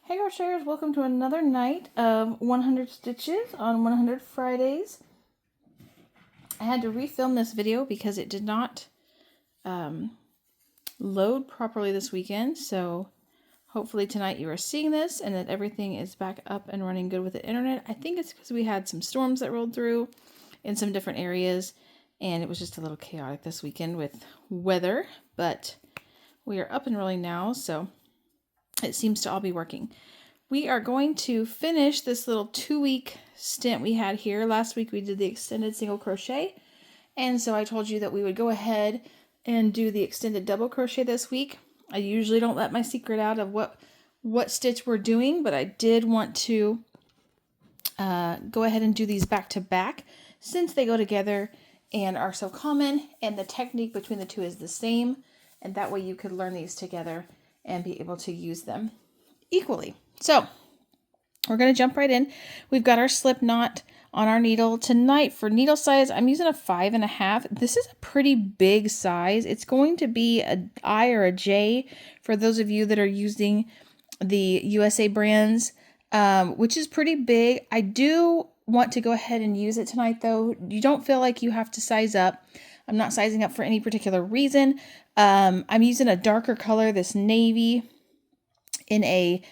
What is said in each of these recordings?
Hey Crocheters, welcome to another night of 100 Stitches on 100 Fridays. I had to refilm this video because it did not load properly this weekend, so hopefully tonight you are seeing this and that everything is back up and running good with the internet. I think it's because we had some storms that rolled through in some different areas, and it was just a little chaotic this weekend with weather, but we are up and rolling now, so it seems to all be working. We are going to finish this little 2-week stint we had here. Last week we did the extended single crochet, and so I told you that we would go ahead and do the extended double crochet this week. I usually don't let my secret out of what stitch we're doing, but I did want to go ahead and do these back to back since they go together and are so common, and the technique between the two is the same, and that way you could learn these together and be able to use them equally. So we're going to jump right in. We've got our slip knot on our needle. Tonight for needle size, I'm using a 5.5. This is a pretty big size. It's going to be an I or a J for those of you that are using the USA brands, which is pretty big. I do want to go ahead and use it tonight though. You don't feel like you have to size up. I'm not sizing up for any particular reason. I'm using a darker color, this navy, in a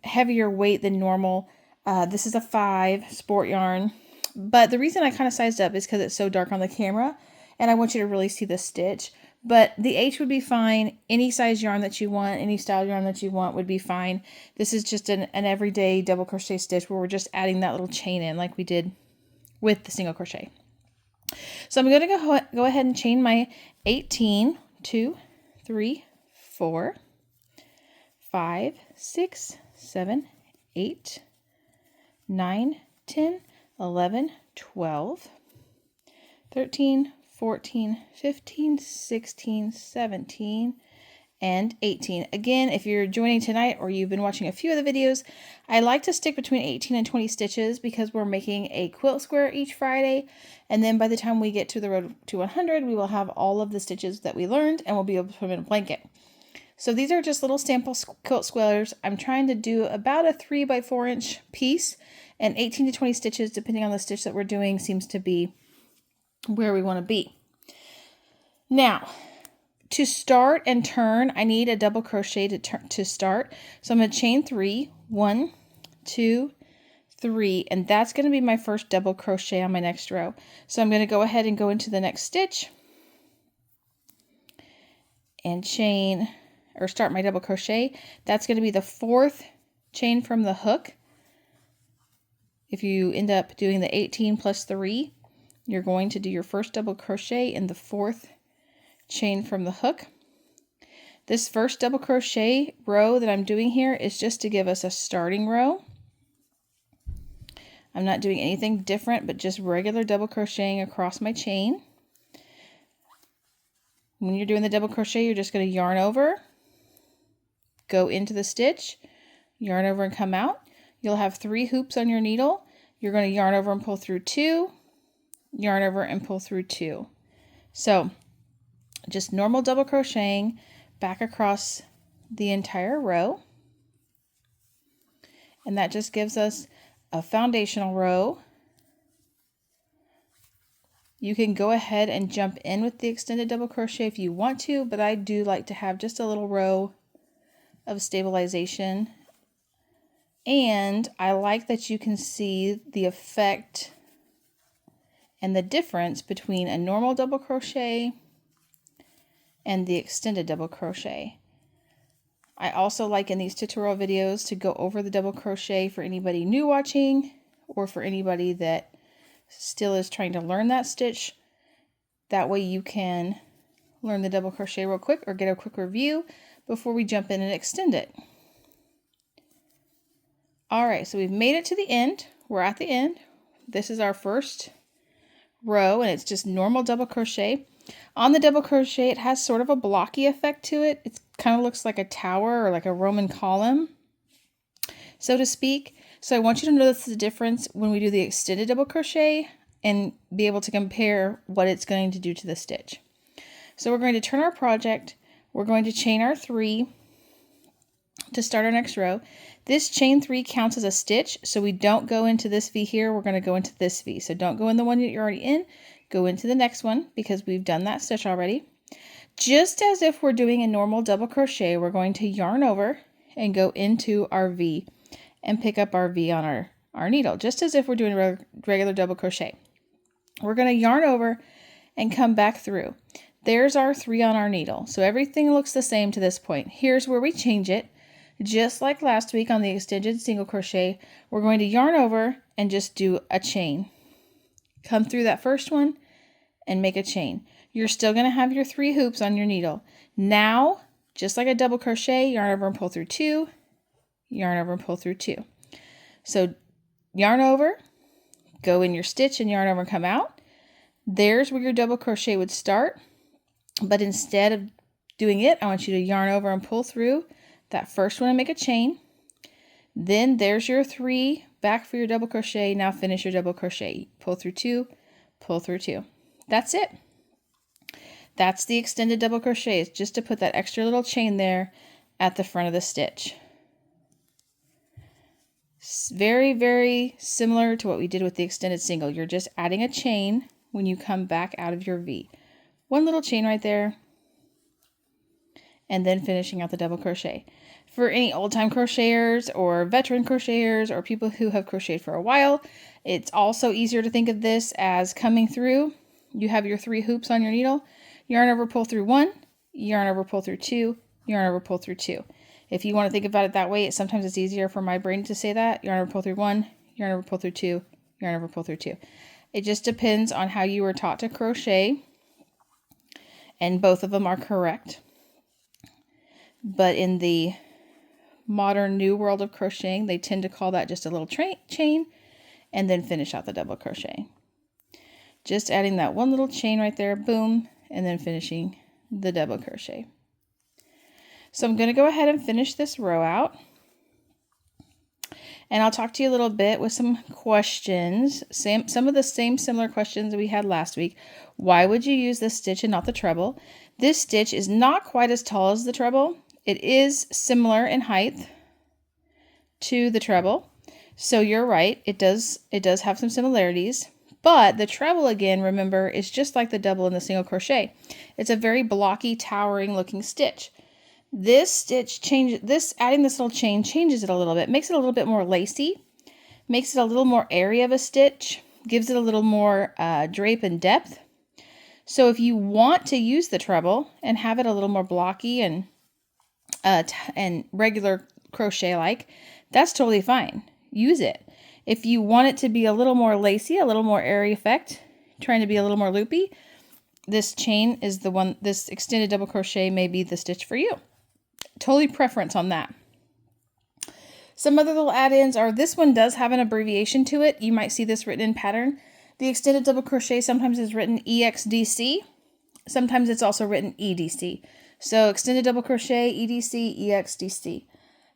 heavier weight than normal. This is a 5 sport yarn, but the reason I kind of sized up is because it's so dark on the camera and I want you to really see the stitch. But the H would be fine. Any size yarn that you want, any style yarn that you want would be fine. This is just an everyday double crochet stitch where we're just adding that little chain in like we did with the single crochet. So I'm going to go ahead and chain my 18, 2, 3, 4, 5, 6, 7, 8, 9, 10, 11, 12, 13, 14, 15, 16, 17, and 18. Again, if you're joining tonight or you've been watching a few of the videos, I like to stick between 18 and 20 stitches because we're making a quilt square each Friday. And then by the time we get to the road to 100, we will have all of the stitches that we learned and we'll be able to put them in a blanket. So these are just little sample quilt squares. I'm trying to do about a 3 by 4 inch piece, and 18 to 20 stitches, depending on the stitch that we're doing, seems to be where we want to be. Now, to start and turn, I need a double crochet to start. So I'm going to chain 3, 1, 2, 3, and that's going to be my first double crochet on my next row. So I'm going to go ahead and go into the next stitch and chain, or start my double crochet. That's going to be the 4th chain from the hook. If you end up doing the 18 plus 3, you're going to do your first double crochet in the 4th chain from the hook. This first double crochet row that I'm doing here is just to give us a starting row. I'm not doing anything different, but just regular double crocheting across my chain. When you're doing the double crochet, you're just going to yarn over, go into the stitch, yarn over and come out. You'll have 3 hoops on your needle. You're going to yarn over and pull through 2, yarn over and pull through 2. So just normal double crocheting back across the entire row. And that just gives us a foundational row. You can go ahead and jump in with the extended double crochet if you want to, but I do like to have just a little row of stabilization. And I like that you can see the effect and the difference between a normal double crochet and the extended double crochet. I also like in these tutorial videos to go over the double crochet for anybody new watching or for anybody that still is trying to learn that stitch. That way you can learn the double crochet real quick or get a quick review before we jump in and extend it. Alright, so we've made it to the end. We're at the end. This is our first row and it's just normal double crochet. On the double crochet, it has sort of a blocky effect to it. It kind of looks like a tower or like a Roman column, so to speak. So I want you to notice the difference when we do the extended double crochet and be able to compare what it's going to do to the stitch. So we're going to turn our project. We're going to chain our 3. to start our next row. This chain 3 counts as a stitch, so we don't go into this V here, we're going to go into this V. So don't go in the one that you're already in, go into the next one because we've done that stitch already. Just as if we're doing a normal double crochet, we're going to yarn over and go into our V and pick up our V on our needle, just as if we're doing a regular double crochet. We're going to yarn over and come back through. There's our 3 on our needle. So everything looks the same to this point. Here's where we change it. Just like last week on the extended single crochet, we're going to yarn over and just do a chain. Come through that first one and make a chain. You're still going to have your 3 hoops on your needle. Now, just like a double crochet, yarn over and pull through 2, yarn over and pull through 2. So yarn over, go in your stitch and yarn over and come out. There's where your double crochet would start, but instead of doing it, I want you to yarn over and pull through that first one and make a chain. Then there's your 3 back for your double crochet. Now finish your double crochet. Pull through 2, pull through 2. That's it. That's the extended double crochet. It's just to put that extra little chain there at the front of the stitch. Very, very similar to what we did with the extended single. You're just adding a chain when you come back out of your V. One little chain right there, and then finishing out the double crochet. For any old-time crocheters or veteran crocheters or people who have crocheted for a while, it's also easier to think of this as coming through. You have your 3 hoops on your needle, yarn over, pull through 1, yarn over, pull through 2, yarn over, pull through 2. If you want to think about it that way, sometimes it's easier for my brain to say that. Yarn over, pull through 1, yarn over, pull through 2, yarn over, pull through 2. It just depends on how you were taught to crochet, and both of them are correct. But in the modern new world of crocheting, they tend to call that just a little chain and then finish out the double crochet. Just adding that one little chain right there, boom, and then finishing the double crochet. So I'm going to go ahead and finish this row out. And I'll talk to you a little bit with some questions. Some of the same similar questions that we had last week. Why would you use this stitch and not the treble? This stitch is not quite as tall as the treble. It is similar in height to the treble. So you're right, it does have some similarities. But the treble, again, remember, is just like the double and the single crochet. It's a very blocky, towering looking stitch. This stitch adding this little chain changes it a little bit, makes it a little bit more lacy, makes it a little more airy of a stitch, gives it a little more drape and depth. So if you want to use the treble and have it a little more blocky and regular crochet like, that's totally fine. Use it. If you want it to be a little more lacy, a little more airy effect, trying to be a little more loopy, this chain is the one, this extended double crochet may be the stitch for you. Totally preference on that. Some other little add-ins are, this one does have an abbreviation to it. You might see this written in pattern. The extended double crochet sometimes is written EXDC. Sometimes it's also written EDC. So extended double crochet, EDC, EXDC.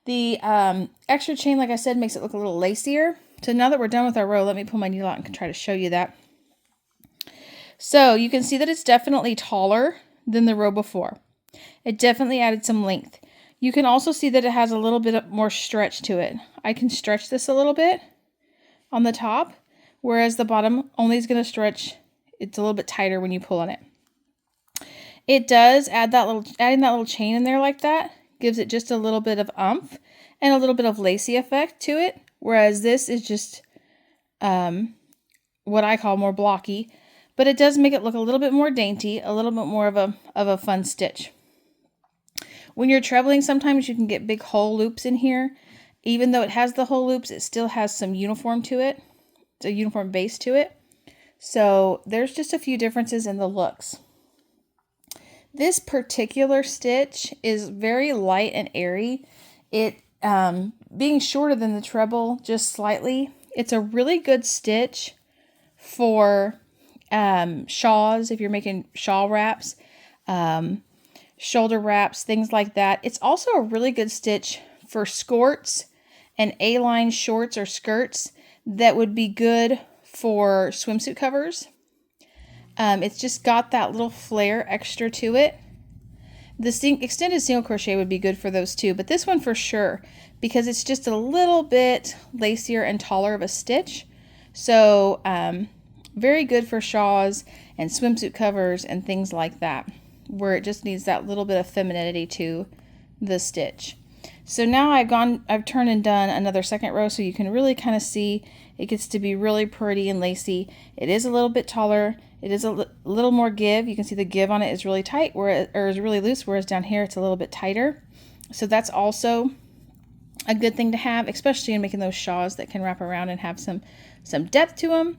The extra chain, like I said, makes it look a little lacier. So now that we're done with our row, let me pull my needle out and try to show you that. So you can see that it's definitely taller than the row before. It definitely added some length. You can also see that it has a little bit more stretch to it. I can stretch this a little bit on the top, whereas the bottom only is going to stretch. It's a little bit tighter when you pull on it. It does add adding that little chain in there like that gives it just a little bit of oomph and a little bit of lacy effect to it, whereas this is just what I call more blocky, but it does make it look a little bit more dainty, a little bit more of a fun stitch. When you're trebling, sometimes you can get big hole loops in here. Even though it has the hole loops, it still has some uniform to it. It's a uniform base to it. So there's just a few differences in the looks. This particular stitch is very light and airy. It being shorter than the treble just slightly. It's a really good stitch for shawls, if you're making shawl wraps, shoulder wraps, things like that. It's also a really good stitch for skirts and A-line shorts or skirts that would be good for swimsuit covers. It's just got that little flare extra to it The extended single crochet would be good for those too, but this one for sure, because it's just a little bit lacier and taller of a stitch. So very good for shawls and swimsuit covers and things like that, where it just needs that little bit of femininity to the stitch. So now I've turned and done another second row, so you can really kind of see it gets to be really pretty and lacy. It is a little bit taller. It is a little more give. You can see the give on it is really tight, or is really loose, whereas down here it's a little bit tighter. So that's also a good thing to have, especially in making those shawls that can wrap around and have some depth to them.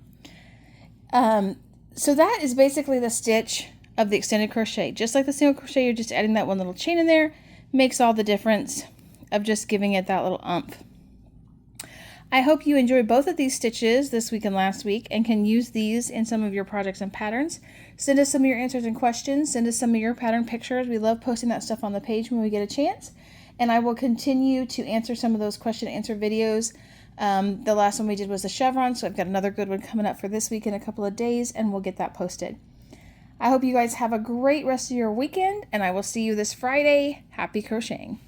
So that is basically the stitch of the extended crochet. Just like the single crochet, you're just adding that one little chain in there. Makes all the difference of just giving it that little umph. I hope you enjoyed both of these stitches this week and last week and can use these in some of your projects and patterns. Send us some of your answers and questions. Send us some of your pattern pictures. We love posting that stuff on the page when we get a chance. And I will continue to answer some of those question and answer videos. The last one we did was the chevron, so I've got another good one coming up for this week in a couple of days, and we'll get that posted. I hope you guys have a great rest of your weekend, and I will see you this Friday. Happy crocheting!